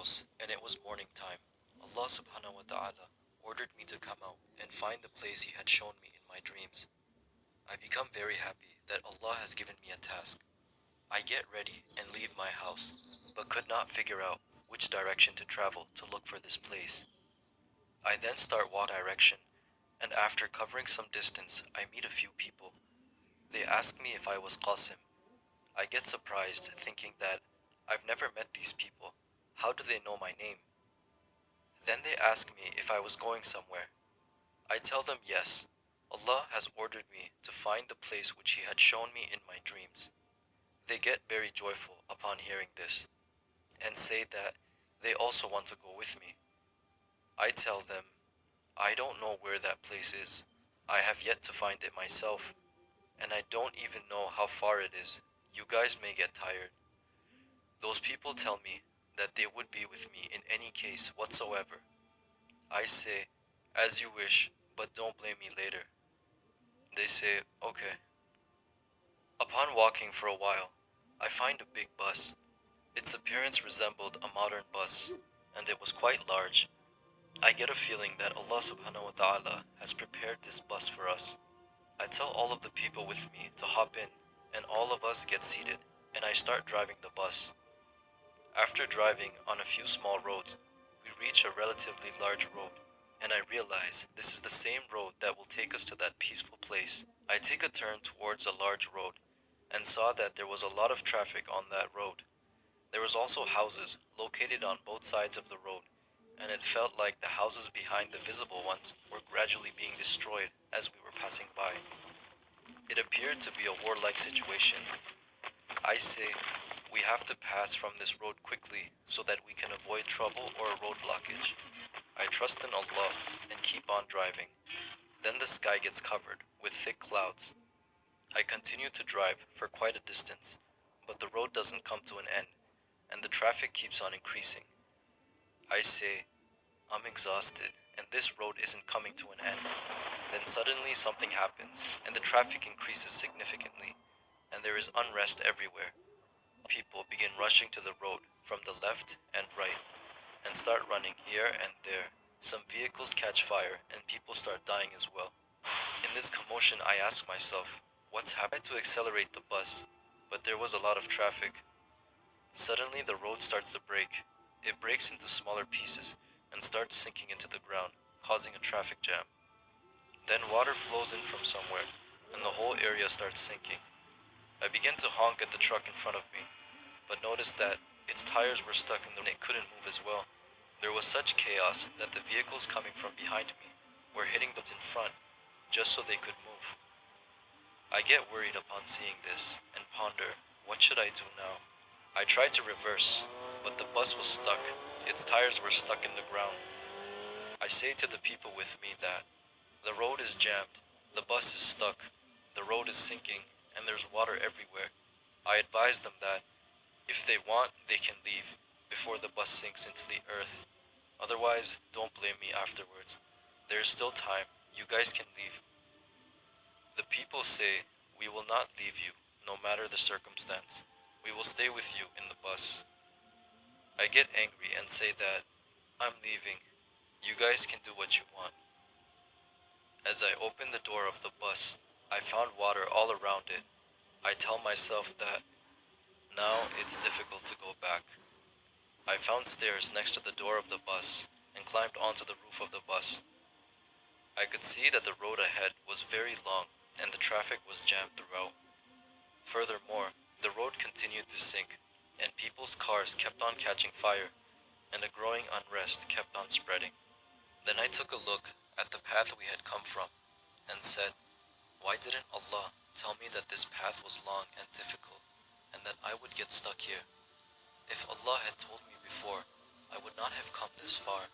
house and it was morning time. Allah subhanahu wa ta'ala ordered me to come out and find the place He had shown me in my dreams. I become very happy that Allah has given me a task. I get ready and leave my house, but could not figure out which direction to travel to look for this place. I then start walk direction, and after covering some distance, I meet a few people. They ask me if I was Qasim. I get surprised, thinking that I've never met these people. How do they know my name? Then they ask me if I was going somewhere. I tell them yes. Allah has ordered me to find the place which He had shown me in my dreams. They get very joyful upon hearing this, and say that they also want to go with me. I tell them, I don't know where that place is. I have yet to find it myself, and I don't even know how far it is. You guys may get tired. Those people tell me that they would be with me in any case whatsoever. I say, as you wish, but don't blame me later. They say, okay. Upon walking for a while, I find a big bus. Its appearance resembled a modern bus, and it was quite large. I get a feeling that Allah subhanahu wa ta'ala has prepared this bus for us. I tell all of the people with me to hop in, and all of us get seated, and I start driving the bus. After driving on a few small roads, we reach a relatively large road, and I realize this is the same road that will take us to that peaceful place. I take a turn towards a large road, and saw that there was a lot of traffic on that road. There was also houses located on both sides of the road, and it felt like the houses behind the visible ones were gradually being destroyed as we were passing by. It appeared to be a warlike situation. I say, we have to pass from this road quickly so that we can avoid trouble or a road blockage. I trust in Allah and keep on driving. Then the sky gets covered with thick clouds. I continue to drive for quite a distance, but the road doesn't come to an end, and the traffic keeps on increasing. I say, I'm exhausted, and this road isn't coming to an end. Then suddenly something happens, and the traffic increases significantly, and there is unrest everywhere. People begin rushing to the road from the left and right, and start running here and there. Some vehicles catch fire, and people start dying as well. In this commotion, I ask myself, what's happened to accelerate the bus? But there was a lot of traffic. Suddenly, the road starts to break. It breaks into smaller pieces and starts sinking into the ground, causing a traffic jam. Then water flows in from somewhere, and the whole area starts sinking. I begin to honk at the truck in front of me, but noticed that its tires were stuck and it couldn't move as well. There was such chaos that the vehicles coming from behind me were hitting those in front just so they could move. I get worried upon seeing this and ponder, what should I do now? I tried to reverse, but the bus was stuck. Its tires were stuck in the ground. I say to the people with me that the road is jammed, the bus is stuck, the road is sinking, and there's water everywhere. I advise them that if they want, they can leave before the bus sinks into the earth. Otherwise, don't blame me afterwards. There is still time. You guys can leave. The people say, we will not leave you, no matter the circumstance. We will stay with you in the bus. I get angry and say that I'm leaving. You guys can do what you want. As I open the door of the bus, I found water all around it. I tell myself that now it's difficult to go back. I found stairs next to the door of the bus and climbed onto the roof of the bus. I could see that the road ahead was very long and the traffic was jammed throughout. Furthermore, the road continued to sink, and people's cars kept on catching fire, and a growing unrest kept on spreading. Then I took a look at the path we had come from, and said, why didn't Allah tell me that this path was long and difficult, and that I would get stuck here? If Allah had told me before, I would not have come this far.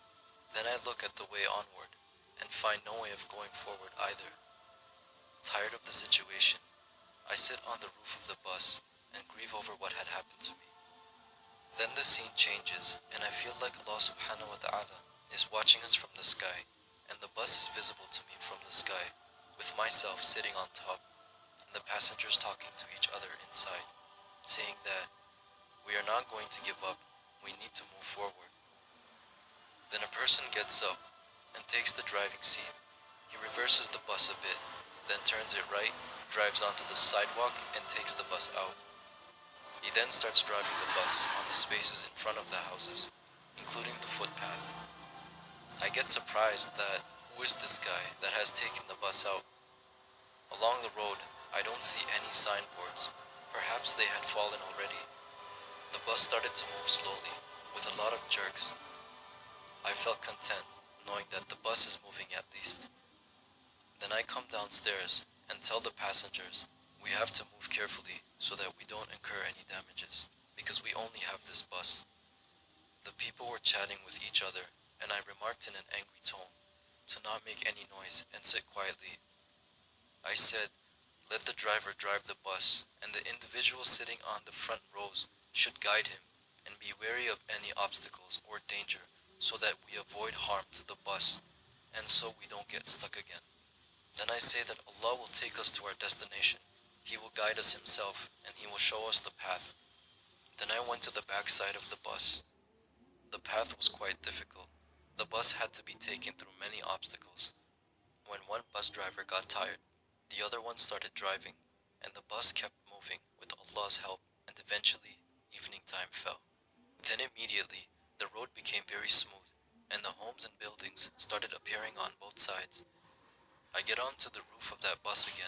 Then I look at the way onward, and find no way of going forward either. Tired of the situation, I sit on the roof of the bus and grieve over what had happened to me. Then the scene changes, and I feel like Allah subhanahu wa ta'ala is watching us from the sky, and the bus is visible to me from the sky, with myself sitting on top, and the passengers talking to each other inside, saying that we are not going to give up, we need to move forward. person gets up and takes the driving seat. He reverses the bus a bit, then turns it right, drives onto the sidewalk, and takes the bus out. He then starts driving the bus on the spaces in front of the houses, including the footpath. I get surprised that who is this guy that has taken the bus out? Along the road, I don't see any signboards. Perhaps they had fallen already. The bus started to move slowly, with a lot of jerks. I felt content, knowing that the bus is moving at least. Then I come downstairs and tell the passengers we have to move carefully so that we don't incur any damages, because we only have this bus. The people were chatting with each other, and I remarked in an angry tone to not make any noise and sit quietly. I said, let the driver drive the bus, and the individual sitting on the front rows should guide him and be wary of any obstacles or danger so that we avoid harm to the bus and so we don't get stuck again. Then I say that Allah will take us to our destination. He will guide us himself and he will show us the path. Then I went to the back side of the bus. The path was quite difficult. The bus had to be taken through many obstacles. When one bus driver got tired, the other one started driving, and the bus kept moving with Allah's help, and eventually evening time fell. Then immediately the road became very smooth, and the homes and buildings started appearing on both sides. I get onto the roof of that bus again,